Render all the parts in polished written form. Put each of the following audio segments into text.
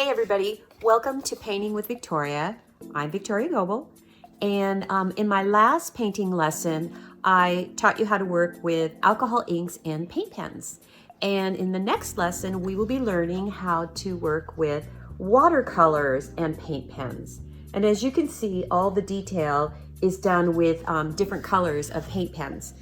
Hey everybody, welcome to Painting with Victoria. I'm Victoria Goebel, and in my last painting lesson, I taught you how to work with alcohol inks and paint pens. And in the next lesson, we will be learning how to work with watercolors and paint pens. And as you can see, all the detail is done with different colors of paint pens.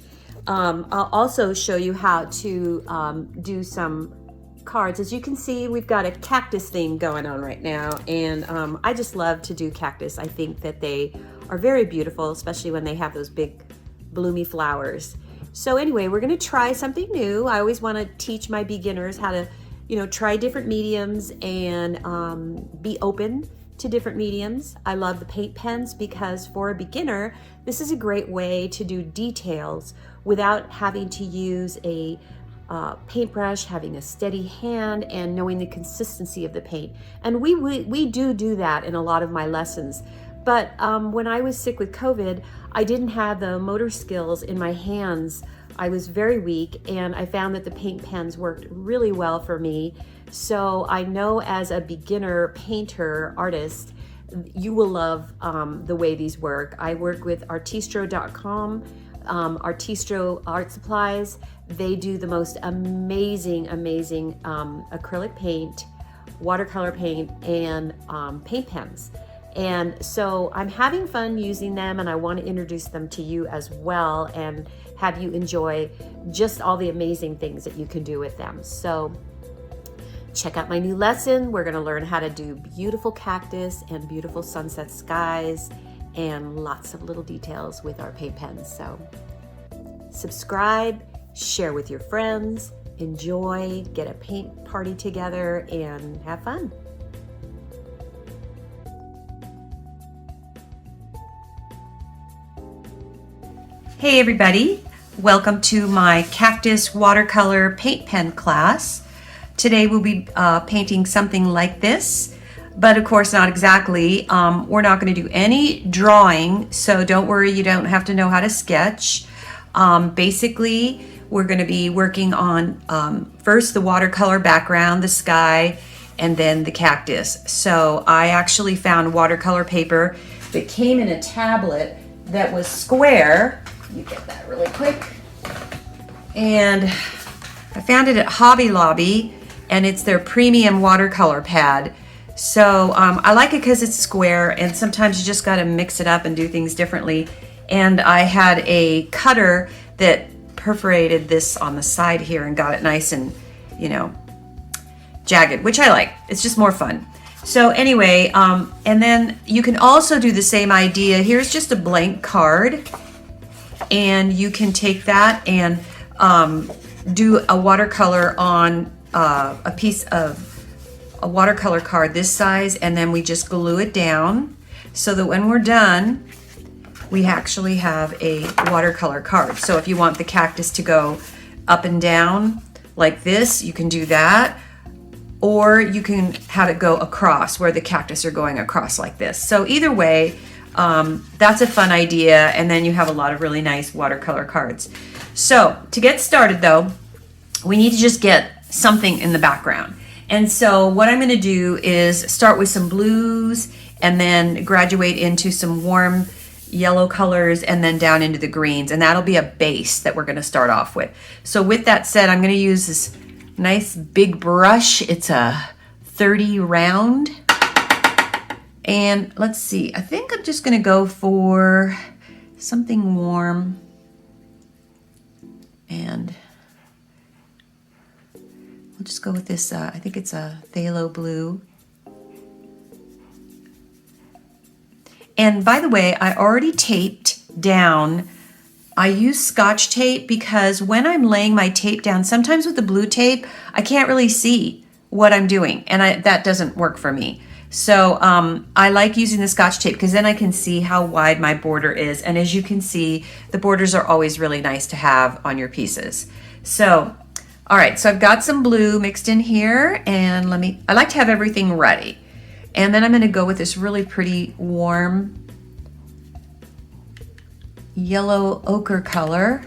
I'll also show you how to do some cards. As you can see, we've got a cactus theme going on right now, and I just love to do cactus. I think that they are very beautiful, especially when they have those big bloomy flowers. So anyway, we're going to try something new. I always want to teach my beginners how to, try different mediums and be open to different mediums. I love the paint pens because for a beginner, this is a great way to do details without having to use a paintbrush, having a steady hand, and knowing the consistency of the paint. And we do that in a lot of my lessons. But when I was sick with COVID, I didn't have the motor skills in my hands. I was very weak, and I found that the paint pens worked really well for me. So I know as a beginner painter, artist, you will love the way these work. I work with artistro.com, Artistro Art Supplies. They do the most amazing acrylic paint, watercolor paint, and paint pens. And so I'm having fun using them, and I want to introduce them to you as well and have you enjoy just all the amazing things that you can do with them. So check out my new lesson. We're going to learn how to do beautiful cactus and beautiful sunset skies and lots of little details with our paint pens. So subscribe, share with your friends, enjoy, get a paint party together, and have fun. Hey everybody, welcome to my Cactus watercolor paint pen class. Today we'll be painting something like this, but of course not exactly. We're not going to do any drawing, so don't worry, you don't have to know how to sketch. Basically, we're going to be working on first the watercolor background, the sky, and then the cactus. So I actually found watercolor paper that came in a tablet that was square. Let me get that really quick. And I found it at Hobby Lobby, and it's their premium watercolor pad. So I like it because it's square, and sometimes you just got to mix it up and do things differently. And I had a cutter that perforated this on the side here and got it nice and, jagged, which I like. It's just more fun. So anyway, and then you can also do the same idea. Here's just a blank card, and you can take that and do a watercolor on a piece of a watercolor card this size, and then we just glue it down so that when we're done, we actually have a watercolor card. So if you want the cactus to go up and down like this, you can do that. Or you can have it go across where the cactus are going across like this. So either way, that's a fun idea. And then you have a lot of really nice watercolor cards. So to get started though, we need to just get something in the background. And so what I'm gonna do is start with some blues and then graduate into some warm yellow colors and then down into the greens, and that'll be a base that we're going to start off with. So with that said, I'm going to use this nice big brush. It's a 30 round, and let's see, I think I'm just going to go for something warm, and we'll just go with this, I think it's a phthalo blue. And by the way, I already taped down. I use Scotch tape because when I'm laying my tape down, sometimes with the blue tape, I can't really see what I'm doing, and that doesn't work for me. So I like using the Scotch tape because then I can see how wide my border is. And as you can see, the borders are always really nice to have on your pieces. So, all right, so I've got some blue mixed in here, and I like to have everything ready. And then I'm going to go with this really pretty warm yellow ochre color.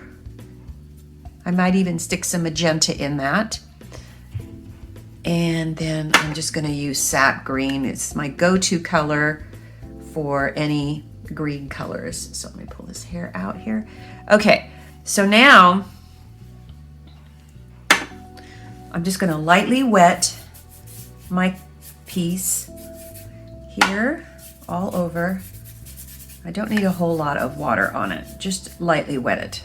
I might even stick some magenta in that. And then I'm just gonna use sap green. It's my go-to color for any green colors. So let me pull this hair out here. Okay, so now I'm just gonna lightly wet my piece here all over. I don't need a whole lot of water on it, just lightly wet it.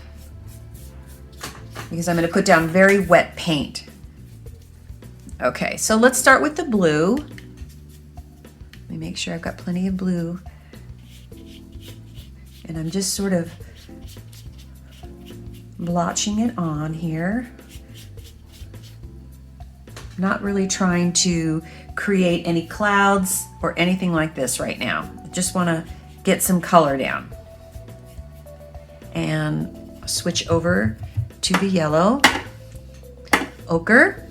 Because I'm gonna put down very wet paint. Okay, so let's start with the blue. Let me make sure I've got plenty of blue. And I'm just sort of blotching it on here. Not really trying to create any clouds or anything like this right now. I just wanna get some color down. And switch over to the yellow ochre.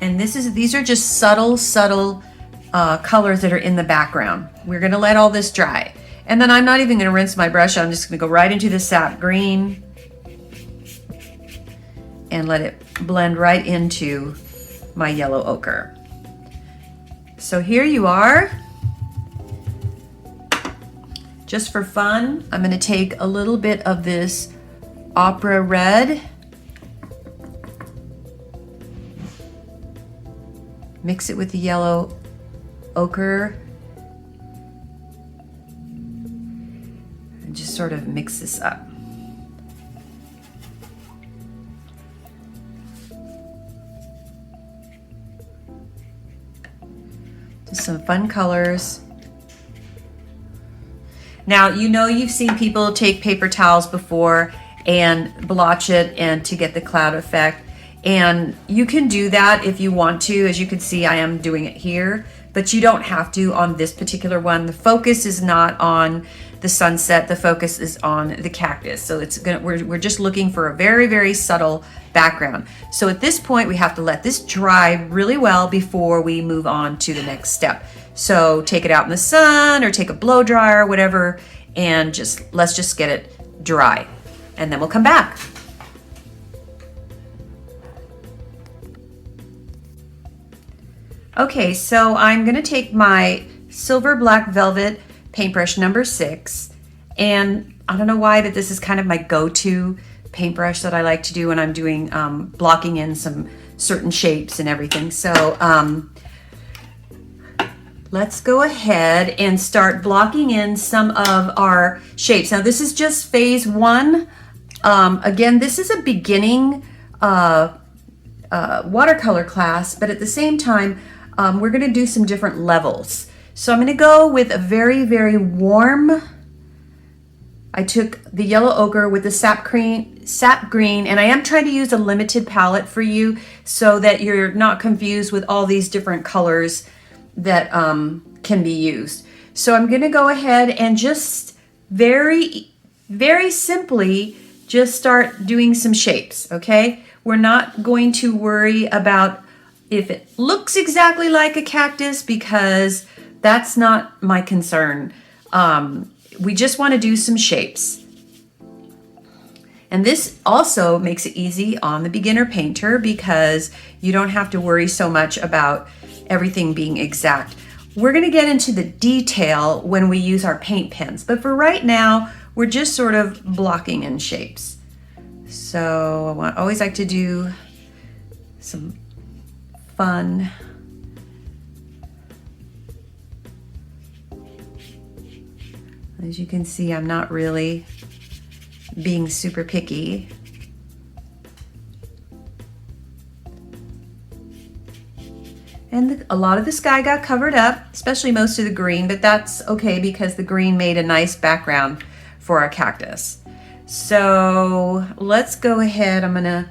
And these are just subtle colors that are in the background. We're gonna let all this dry. And then I'm not even gonna rinse my brush. I'm just gonna go right into the sap green and let it blend right into my yellow ochre. So here you are. Just for fun, I'm gonna take a little bit of this opera red, mix it with the yellow ochre, and just sort of mix this up. Just some fun colors. Now, you know you've seen people take paper towels before and blotch it and to get the cloud effect. And you can do that if you want to. As you can see, I am doing it here, but you don't have to on this particular one. The focus is not on the sunset. The focus is on the cactus. So we're just looking for a very, very subtle background. So at this point, we have to let this dry really well before we move on to the next step. So take it out in the sun or take a blow dryer, whatever, and let's just get it dry. And then we'll come back. Okay, so I'm gonna take my Silver Black Velvet paintbrush number 6, and I don't know why, but this is kind of my go-to paintbrush that I like to do when I'm doing blocking in some certain shapes and everything. So let's go ahead and start blocking in some of our shapes. Now this is just phase 1. Again, this is a beginning watercolor class, but at the same time, we're gonna do some different levels. So I'm gonna go with a very, very warm. I took the yellow ochre with the sap green, and I am trying to use a limited palette for you so that you're not confused with all these different colors that can be used. So I'm gonna go ahead and just very, very simply just start doing some shapes, okay? We're not going to worry about if it looks exactly like a cactus because that's not my concern. We just want to do some shapes. And this also makes it easy on the beginner painter because you don't have to worry so much about everything being exact. We're going to get into the detail when we use our paint pens, but for right now, we're just sort of blocking in shapes. So I always like to do some fun. As you can see, I'm not really being super picky. And a lot of the sky got covered up, especially most of the green, but that's okay because the green made a nice background for our cactus. So let's go ahead. I'm gonna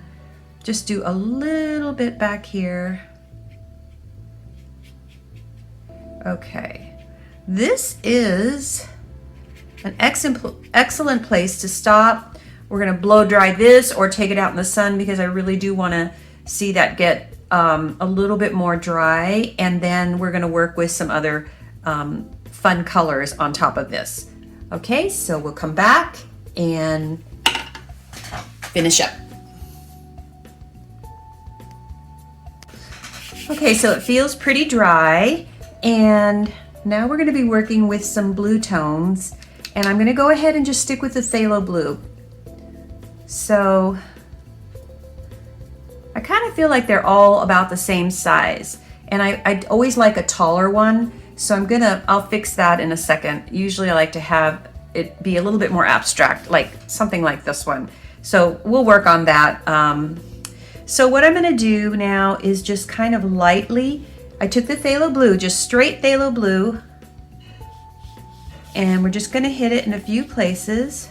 just do a little bit back here. Okay, this is an excellent place to stop. We're gonna blow dry this or take it out in the sun because I really do wanna see that get a little bit more dry, and then we're gonna work with some other fun colors on top of this. Okay, so we'll come back and finish up. Okay, so it feels pretty dry, and now we're going to be working with some blue tones, and I'm going to go ahead and just stick with the phthalo blue. So I kind of feel like they're all about the same size, and I always like a taller one, so I'll fix that in a second. Usually I like to have it be a little bit more abstract, like something like this one. So we'll work on that. So what I'm gonna do now is just kind of lightly, I took the phthalo blue, just straight phthalo blue, and we're just gonna hit it in a few places.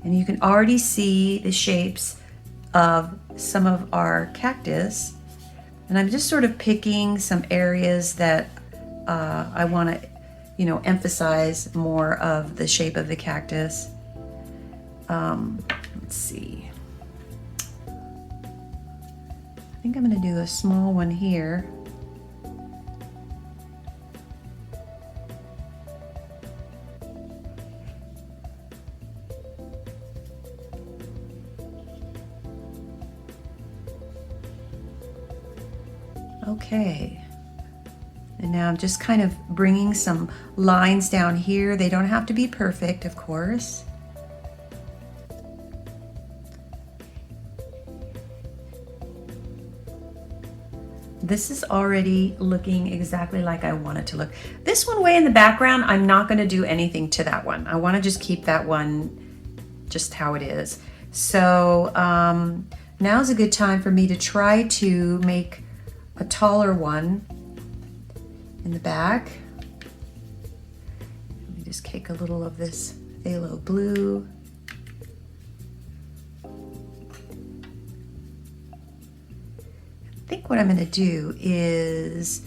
And you can already see the shapes of some of our cactus. And I'm just sort of picking some areas that I want to, emphasize more of the shape of the cactus. Let's see. I think I'm going to do a small one here. Okay, and now I'm just kind of bringing some lines down here. They don't have to be perfect, of course. This is already looking exactly like I want it to look. This one way in the background, I'm not going to do anything to that one. I want to just keep that one just how it is. So now's a good time for me to try to make a taller one in the back. Let me just take a little of this phthalo blue. I think what I'm going to do is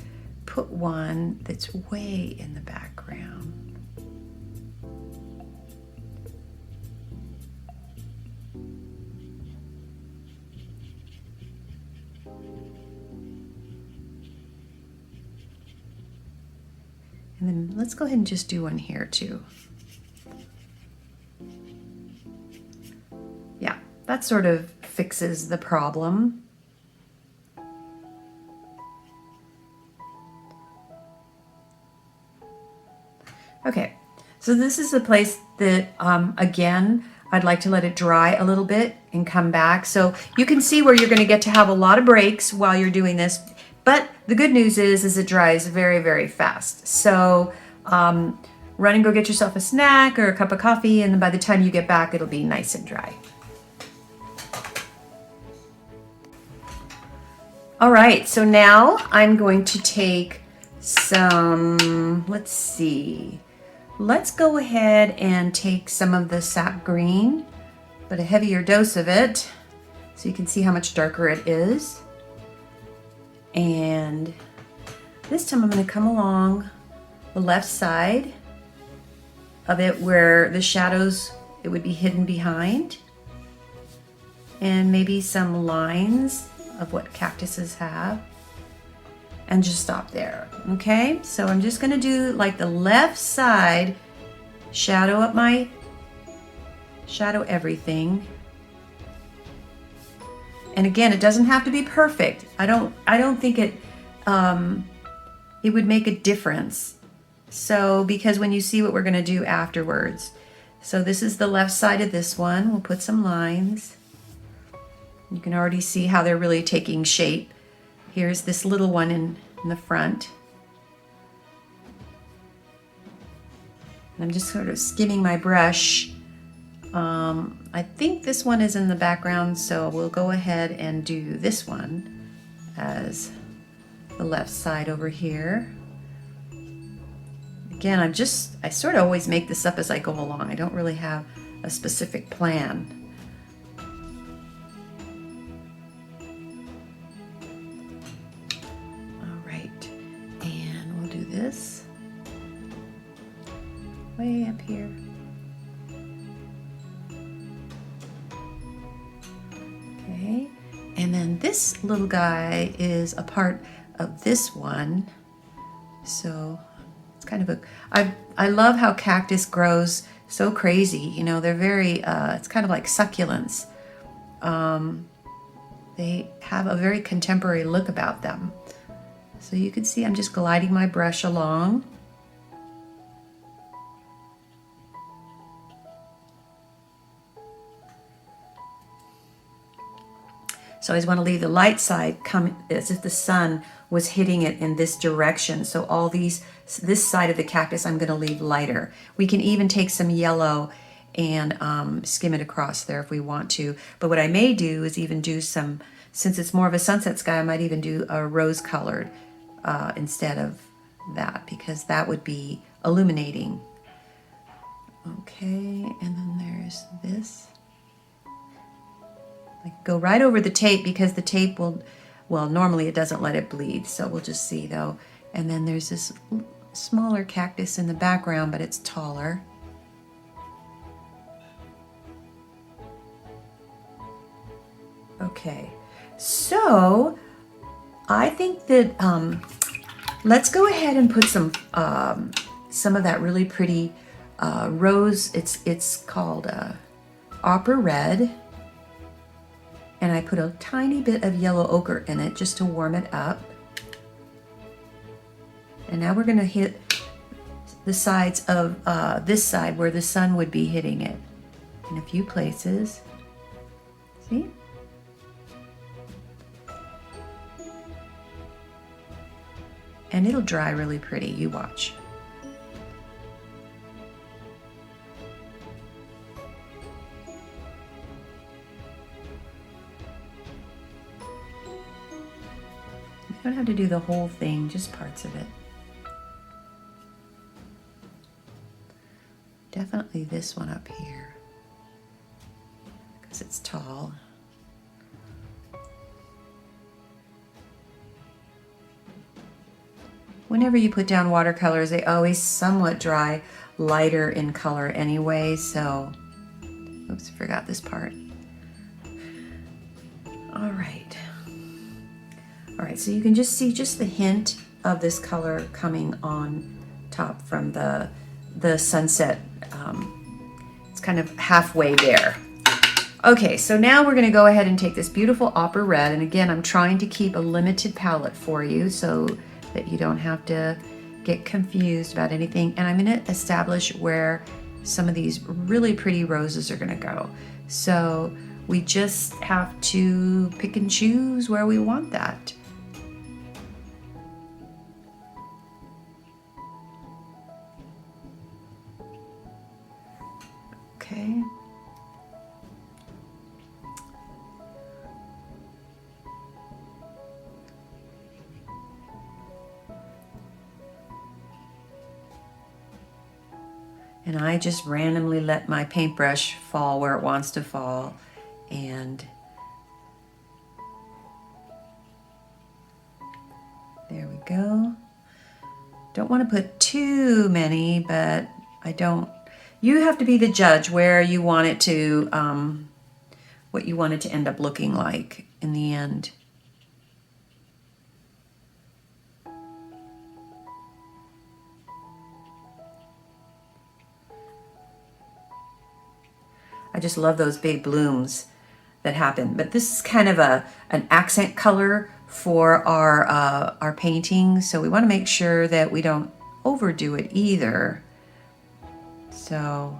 put one that's way in the background. And then let's go ahead and just do one here too. Yeah, that sort of fixes the problem. Okay, so this is the place that, again, I'd like to let it dry a little bit and come back. So you can see where you're going to get to have a lot of breaks while you're doing this. But the good news is it dries very, very fast. So run and go get yourself a snack or a cup of coffee, and then by the time you get back, it'll be nice and dry. All right, so now I'm going to take some, let's see. Let's go ahead and take some of the sap green, but a heavier dose of it, so you can see how much darker it is. And this time I'm going to come along the left side of it where the shadows, it would be hidden behind, and maybe some lines of what cactuses have, and just stop there. Okay, so I'm just going to do like the left side, shadow everything. And again, it doesn't have to be perfect. I don't think it would make a difference. So, because when you see what we're going to do afterwards. So this is the left side of this one. We'll put some lines. You can already see how they're really taking shape. Here's this little one in the front. And I'm just sort of skimming my brush. I think this one is in the background, so we'll go ahead and do this one as the left side over here. Again, I sort of always make this up as I go along. I don't really have a specific plan. All right, and we'll do this way up here. Okay, and And then this little guy is a part of this one. So it's kind of a, I love how cactus grows so crazy. You know, they're very, it's kind of like succulents. They have a very contemporary look about them. So you can see I'm just gliding my brush along. So I just want to leave the light side come as if the sun was hitting it in this direction. So all these, this side of the cactus I'm going to leave lighter. We can even take some yellow and skim it across there if we want to. But what I may do is even do some, since it's more of a sunset sky, I might even do a rose colored instead of that, because that would be illuminating. Okay, and then there's this. I go right over the tape because the tape will, well, normally it doesn't let it bleed, so we'll just see though. And then there's this smaller cactus in the background, but it's taller. Okay, so I think that let's go ahead and put some of that really pretty rose. It's called Opera Red. And I put a tiny bit of yellow ochre in it just to warm it up. And now we're gonna hit the sides of this side where the sun would be hitting it in a few places. See? And it'll dry really pretty, you watch. You don't have to do the whole thing, just parts of it. Definitely this one up here, because it's tall. Whenever you put down watercolors, they always somewhat dry lighter in color anyway, so, oops, I forgot this part. All right. All right, so you can just see just the hint of this color coming on top from the sunset. It's kind of halfway there. Okay, so now we're gonna go ahead and take this beautiful Opera Red, and again, I'm trying to keep a limited palette for you so that you don't have to get confused about anything. And I'm gonna establish where some of these really pretty roses are gonna go. So we just have to pick and choose where we want that. Okay. And I just randomly let my paintbrush fall where it wants to fall, and there we go. Don't want to put too many, but I don't. You have to be the judge where you want it to, what you want it to end up looking like in the end. I just love those big blooms that happen. But this is kind of an accent color for our painting, so we want to make sure that we don't overdo it either. So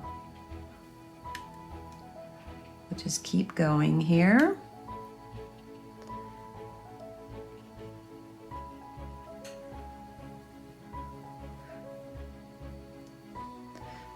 we'll just keep going here.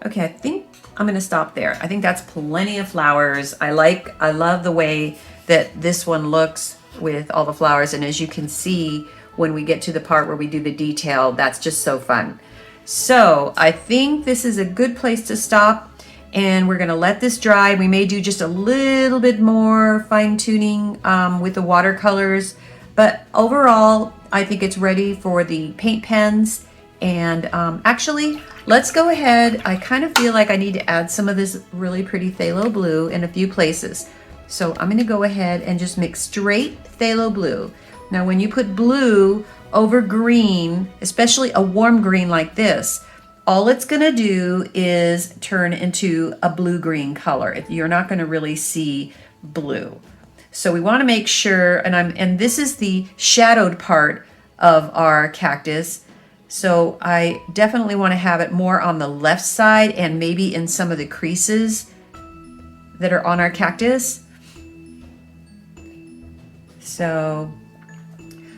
Okay, I think I'm gonna stop there. I think that's plenty of flowers. I love the way that this one looks with all the flowers, and as you can see, when we get to the part where we do the detail, that's just so fun. So I think this is a good place to stop, and we're gonna let this dry. We may do just a little bit more fine tuning with the watercolors, but overall, I think it's ready for the paint pens. And actually, let's go ahead. I kind of feel like I need to add some of this really pretty phthalo blue in a few places. So I'm going to go ahead and just mix straight phthalo blue. Now when you put blue over green, especially a warm green like this, all it's going to do is turn into a blue-green color. You're not going to really see blue. So we want to make sure, and this is the shadowed part of our cactus. So I definitely want to have it more on the left side and maybe in some of the creases that are on our cactus. So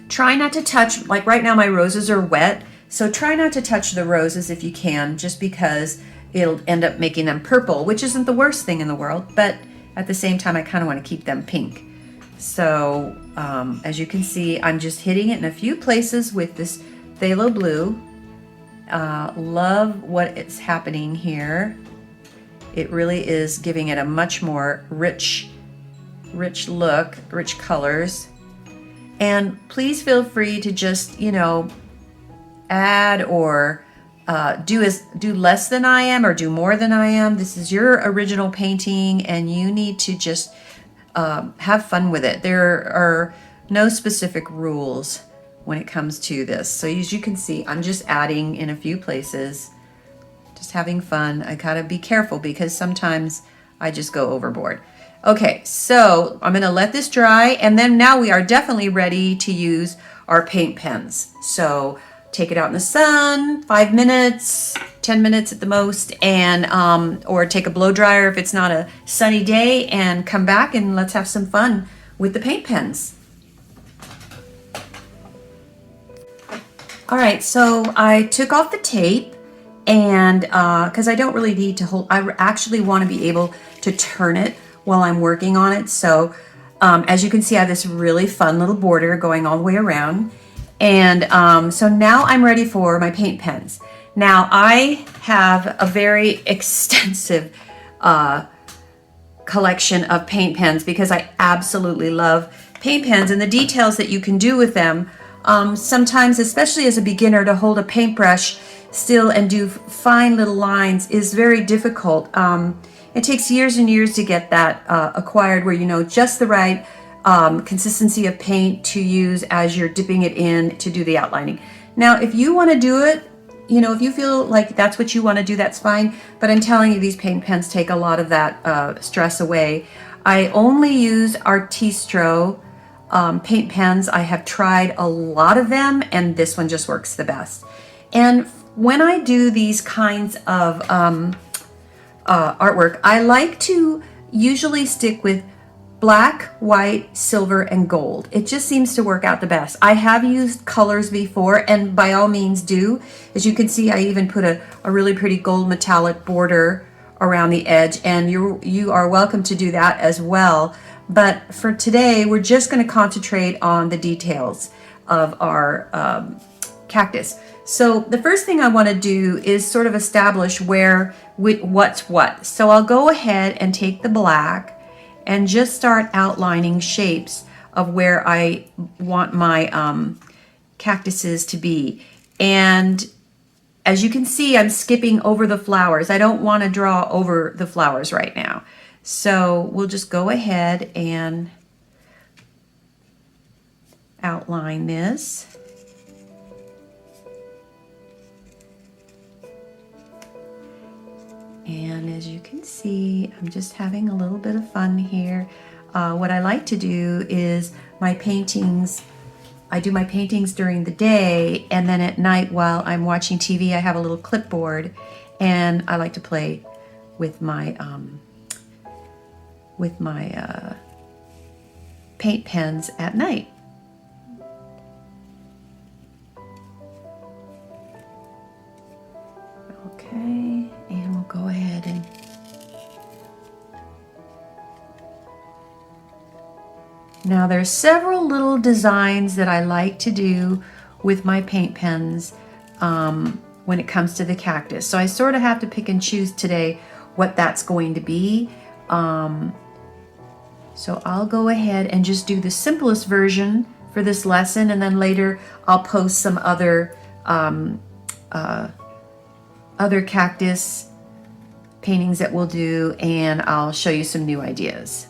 try not to touch, like right now my roses are wet, so try not to touch the roses if you can, just because it'll end up making them purple, which isn't the worst thing in the world, but at the same time I kind of want to keep them pink. So as you can see, I'm just hitting it in a few places with this phthalo blue. Love what is happening here. It really is giving it a much more rich look, rich colors. And please feel free to just, you know, add or do less than I am or do more than I am. This is your original painting and you need to just have fun with it. There are no specific rules when it comes to this. So as you can see, I'm just adding in a few places, just having fun. I gotta be careful because sometimes I just go overboard. Okay, so I'm gonna let this dry, and then now we are definitely ready to use our paint pens. So take it out in the sun, 5 minutes, 10 minutes at the most, and or take a blow dryer if it's not a sunny day, and come back and let's have some fun with the paint pens. All right, so I took off the tape, and because I don't really need to hold, I actually want to be able to turn it while I'm working on it. So as you can see, I have this really fun little border going all the way around. And so now I'm ready for my paint pens. Now I have a very extensive collection of paint pens because I absolutely love paint pens and the details that you can do with them. Sometimes, especially as a beginner, to hold a paintbrush still and do fine little lines is very difficult. It takes years and years to get that acquired where you know just the right consistency of paint to use as you're dipping it in to do the outlining. Now, if you want to do it, you know, if you feel like that's what you want to do, that's fine. But I'm telling you, these paint pens take a lot of that stress away. I only use Artistro paint pens. I have tried a lot of them, and this one just works the best. And when I do these kinds of artwork, I like to usually stick with black, white, silver, and gold. It just seems to work out the best. I have used colors before, and by all means do. As you can see, I even put a really pretty gold metallic border around the edge, and you are welcome to do that as well. But for today, we're just going to concentrate on the details of our cactus. So the first thing I want to do is sort of establish what's what. So I'll go ahead and take the black and just start outlining shapes of where I want my cactuses to be. And as you can see, I'm skipping over the flowers. I don't want to draw over the flowers right now. So we'll just go ahead and outline this. And as you can see, I'm just having a little bit of fun here. What I like to do is my paintings, I do my paintings during the day, and then at night while I'm watching TV, I have a little clipboard, and I like to play with my paint pens at night. Okay, and we'll go ahead and now there's several little designs that I like to do with my paint pens when it comes to the cactus. So I sort of have to pick and choose today what that's going to be. So I'll go ahead and just do the simplest version for this lesson, and then later I'll post some other cactus paintings that we'll do, and I'll show you some new ideas.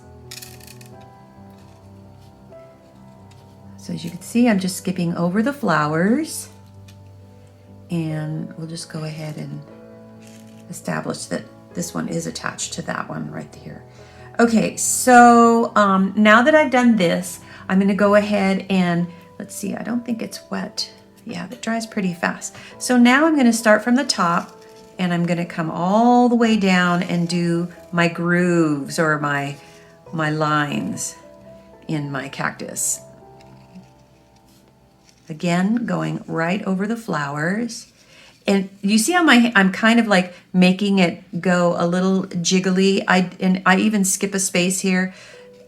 So as you can see, I'm just skipping over the flowers, and we'll just go ahead and establish that this one is attached to that one right here. Okay, so now that I've done this, I'm going to go ahead and, let's see, I don't think it's wet. Yeah, that dries pretty fast. So now I'm going to start from the top, and I'm going to come all the way down and do my grooves or my lines in my cactus. Again, going right over the flowers. And you see how I'm kind of like making it go a little jiggly. I even skip a space here.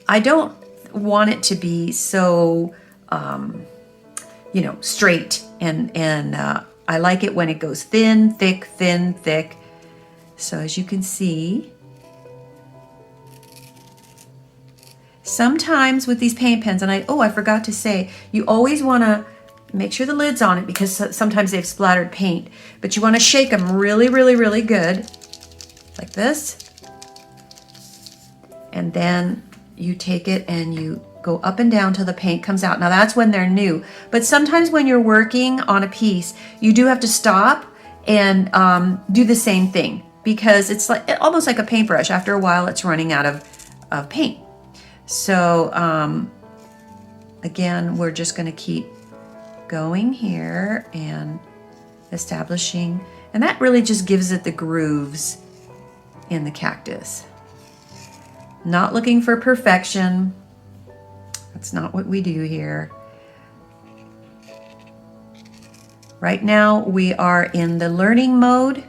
I don't want it to be so, you know, straight. And I like it when it goes thin, thick, thin, thick. So as you can see, sometimes with these paint pens, and I forgot to say, you always want to make sure the lid's on it because sometimes they've splattered paint, but you want to shake them really, really, really good, like this. And then you take it and you go up and down till the paint comes out. Now that's when they're new, but sometimes when you're working on a piece, you do have to stop and do the same thing because it's like almost like a paintbrush. After a while, it's running out of paint. So again, we're just going to keep going here and establishing, and that really just gives it the grooves in the cactus. Not looking for perfection. That's not what we do here. Right now we are in the learning mode,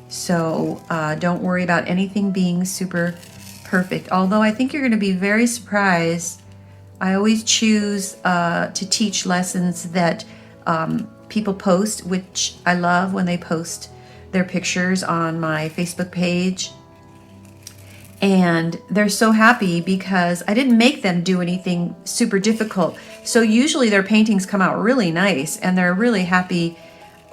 so don't worry about anything being super perfect, although I think you're going to be very surprised. I always choose to teach lessons that people post, which I love when they post their pictures on my Facebook page. And they're so happy because I didn't make them do anything super difficult. So usually their paintings come out really nice and they're really happy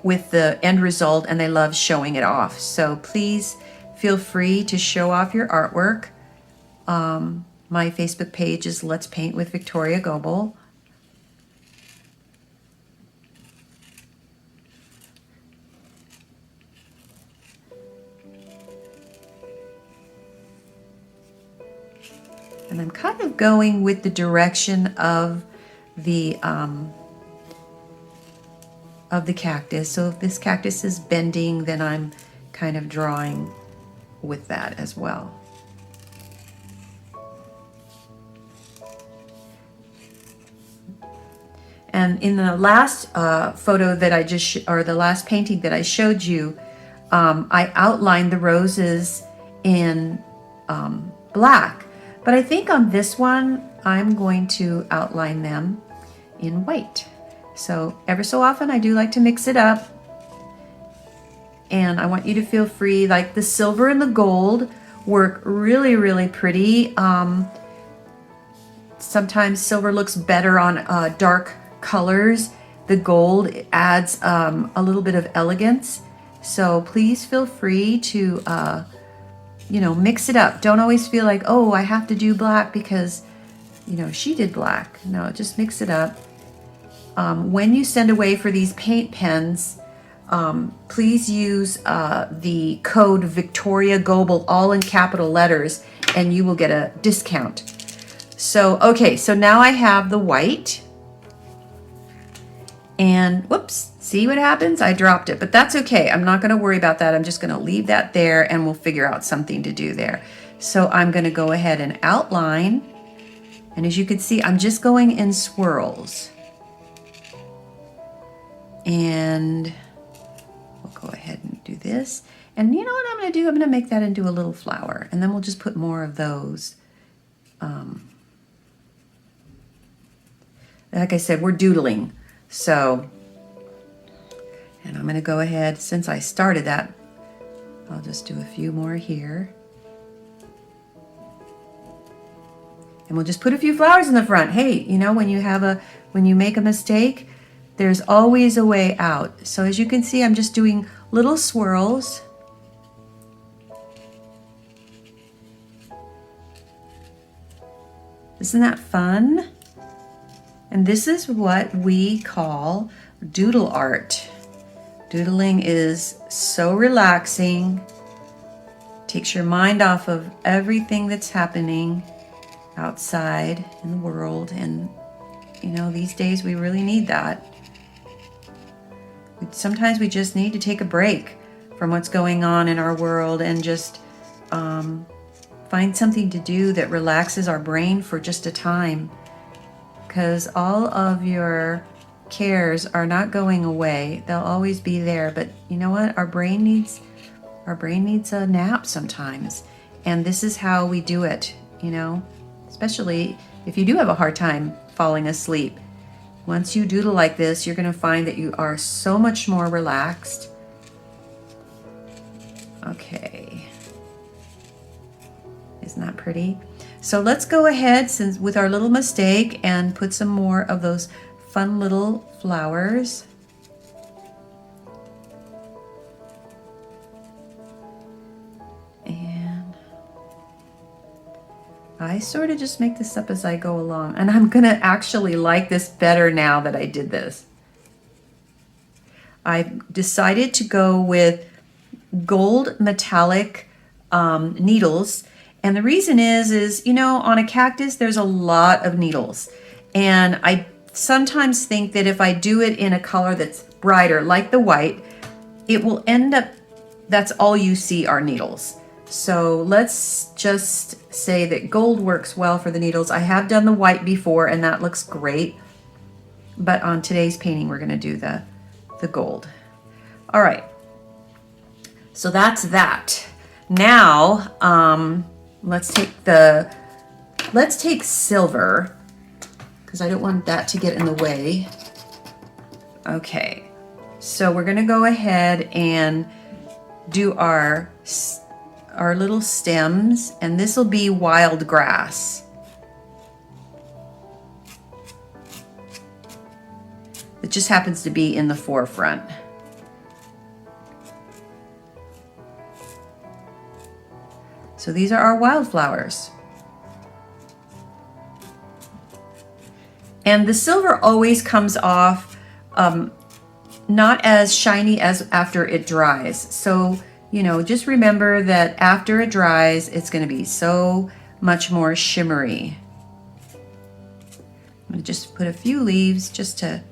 with the end result and they love showing it off. So please feel free to show off your artwork. My Facebook page is Let's Paint with Victoria Goebel. And I'm kind of going with the direction of the cactus. So if this cactus is bending, then I'm kind of drawing with that as well. And in the last photo that I or the last painting that I showed you, I outlined the roses in black. But I think on this one, I'm going to outline them in white. So ever so often, I do like to mix it up. And I want you to feel free, like the silver and the gold work really, really pretty. Sometimes silver looks better on dark colors. The gold adds a little bit of elegance. So please feel free to you know, mix it up. Don't always feel like, oh, I have to do black because, you know, she did black. No, just mix it up. When you send away for these paint pens, please use the code Victoria Goebel, all in capital letters, and you will get a discount. So, okay, so now I have the white. And whoops, see what happens? I dropped it, but that's okay. I'm not going to worry about that. I'm just going to leave that there and we'll figure out something to do there. So I'm going to go ahead and outline. And as you can see, I'm just going in swirls. And we'll go ahead and do this. And you know what I'm going to do? I'm going to make that into a little flower. And then we'll just put more of those. Like I said, we're doodling. So, and I'm going to go ahead, since I started that, I'll just do a few more here. And we'll just put a few flowers in the front. Hey, you know, when you make a mistake, there's always a way out. So as you can see, I'm just doing little swirls. Isn't that fun? And this is what we call doodle art. Doodling is so relaxing, takes your mind off of everything that's happening outside in the world. And you know, these days we really need that. Sometimes we just need to take a break from what's going on in our world and just find something to do that relaxes our brain for just a time. Because all of your cares are not going away. They'll always be there. But you know what? Our brain needs a nap sometimes. And this is how we do it, you know, especially if you do have a hard time falling asleep. Once you doodle like this, you're going to find that you are so much more relaxed. Okay. Isn't that pretty? So let's go ahead with our little mistake and put some more of those fun little flowers. And I sort of just make this up as I go along. And I'm going to actually like this better now that I did this. I decided to go with gold metallic needles. And the reason is, you know, on a cactus, there's a lot of needles. And I sometimes think that if I do it in a color that's brighter, like the white, it will end up, that's all you see are needles. So let's just say that gold works well for the needles. I have done the white before and that looks great. But on today's painting, we're gonna do the gold. All right, so that's that. Now, let's take silver, because I don't want that to get in the way. Okay, so we're gonna go ahead and do our little stems, and this will be wild grass. It just happens to be in the forefront. So these are our wildflowers. And the silver always comes off not as shiny as after it dries. So, you know, just remember that after it dries, it's going to be so much more shimmery. I'm going to just put a few leaves just to,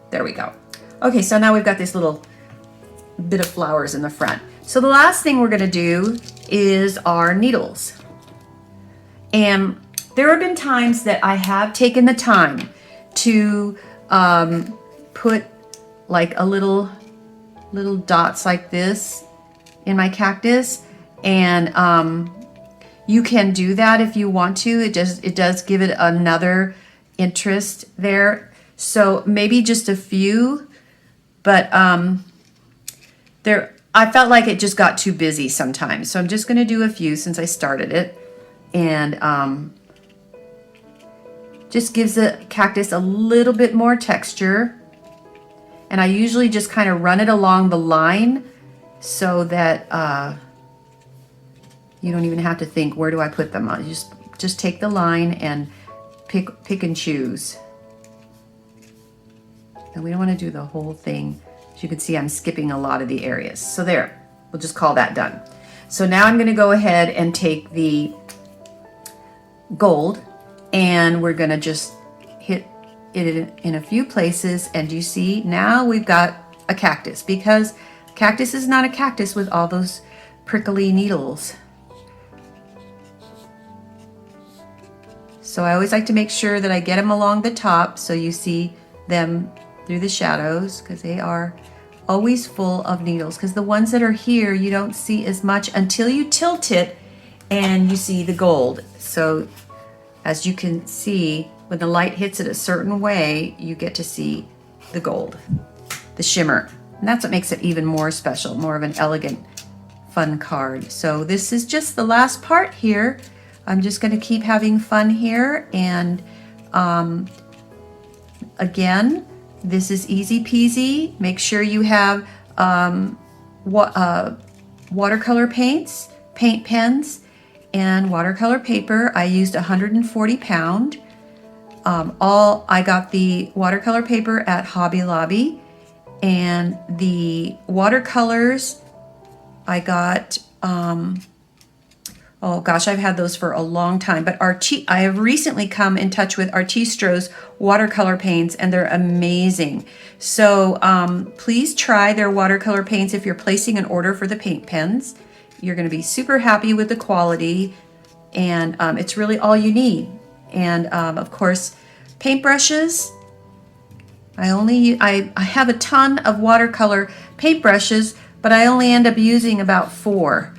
there we go. Okay, so now we've got this little bit of flowers in the front. So the last thing we're going to do is our needles. And there have been times that I have taken the time to put like a little dots like this in my cactus, and you can do that if you want to. It does give it another interest there. So maybe just a few, but I felt like it just got too busy sometimes. So I'm just going to do a few since I started it, and just gives the cactus a little bit more texture. And I usually just kind of run it along the line so that you don't even have to think, where do I put them on? You just take the line and pick and choose. And we don't want to do the whole thing. As you can see, I'm skipping a lot of the areas. So there, we'll just call that done. So now I'm going to go ahead and take the gold, and we're going to just hit it in a few places. And you see, now we've got a cactus, because cactus is not a cactus with all those prickly needles. So I always like to make sure that I get them along the top so you see them through the shadows, because they are always full of needles. Because the ones that are here, you don't see as much until you tilt it and you see the gold. So as you can see, when the light hits it a certain way, you get to see the gold, the shimmer. And that's what makes it even more special, more of an elegant, fun card. So this is just the last part here. I'm just going to keep having fun here. And again, this is easy peasy. Make sure you have watercolor paints, paint pens, and watercolor paper. I used 140 pound. I got the watercolor paper at Hobby Lobby, and the watercolors I got, oh gosh, I've had those for a long time, but I have recently come in touch with Artistro's watercolor paints, and they're amazing. So please try their watercolor paints if you're placing an order for the paint pens. You're going to be super happy with the quality, and it's really all you need. And of course, paintbrushes. I have a ton of watercolor paintbrushes, but I only end up using about 4.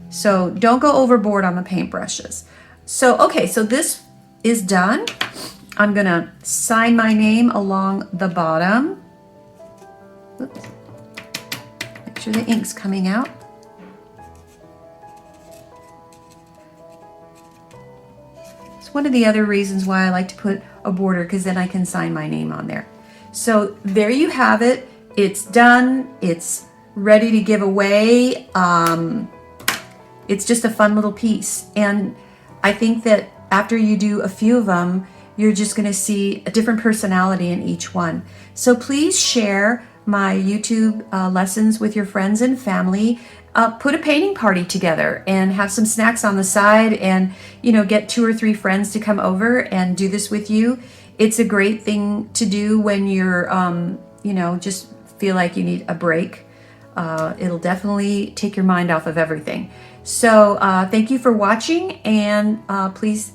So don't go overboard on the paintbrushes. So, okay, so this is done. I'm gonna sign my name along the bottom. Oops. Make sure the ink's coming out. It's one of the other reasons why I like to put a border, because then I can sign my name on there. So there you have it. It's done. It's ready to give away. It's just a fun little piece. And I think that after you do a few of them, you're just going to see a different personality in each one. So please share my YouTube lessons with your friends and family. Put a painting party together and have some snacks on the side, and get 2 or 3 friends to come over and do this with you. It's a great thing to do when you're just feel like you need a break. It'll definitely take your mind off of everything. So thank you for watching, and please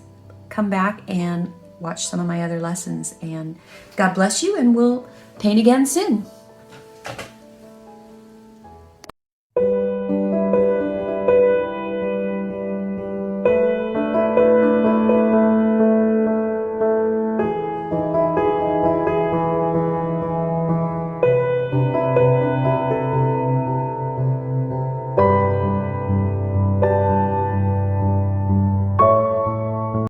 come back and watch some of my other lessons, and God bless you, and we'll paint again soon.